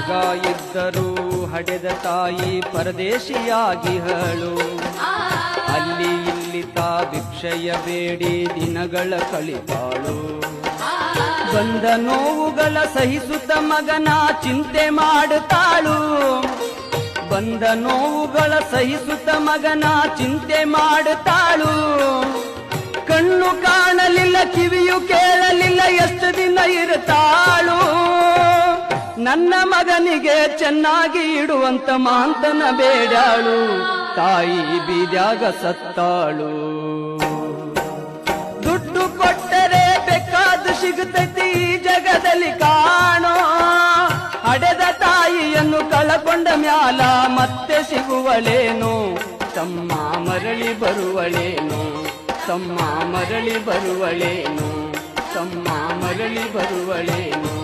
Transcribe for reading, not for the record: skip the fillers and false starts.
ಜಾಗ ಇದ್ದರೂ ಹಡೆದ ತಾಯಿ ಪರದೇಶಿಯಾಗಿಹಳು. ಅಲ್ಲಿ ಇಲ್ಲಿ ತಾ ಭಿಕ್ಷೆಯ ಬೇಡಿ ದಿನಗಳ ಕಳಿತಾಳು. ಬಂದ ನೋವುಗಳ ಸಹಿಸುತ್ತ ಮಗನ ಚಿಂತೆ ಮಾಡುತ್ತಾಳು. ಬಂದ ನೋವುಗಳ ಸಹಿಸುತ್ತ ಮಗನ ಚಿಂತೆ ಮಾಡುತ್ತಾಳು. ಕಣ್ಣು ಕಾಣಲಿಲ್ಲ, ಕಿವಿಯು ಕೇಳಲಿಲ್ಲ, ಎಷ್ಟು ದಿನ ಇರುತ್ತಾಳು. ನನ್ನ ಮಗನಿಗೆ ಚೆನ್ನಾಗಿ ಇಡುವಂತ ಮಾಂತನ ಬೇಡಾಳು. ತಾಯಿ ಬೀದ್ಯಾಗ ಸತ್ತಾಳು. ದುಡ್ಡು ಕೊಟ್ಟರೆ ಬೇಕಾದು ಸಿಗುತ್ತೈತಿ ಈ ಜಗದಲ್ಲಿ ಕಾಣೋ. ಹಡೆದ ತಾಯಿಯನ್ನು ಕಳಕೊಂಡ ಮ್ಯಾಲ ಮತ್ತೆ ಸಿಗುವಳೇನು. ತಮ್ಮ ಮರಳಿ ಬರುವಳೇನು, ತಮ್ಮ ಮರಳಿ ಬರುವಳೇನು, ತಮ್ಮ ಮರಳಿ ಬರುವಳೇನು.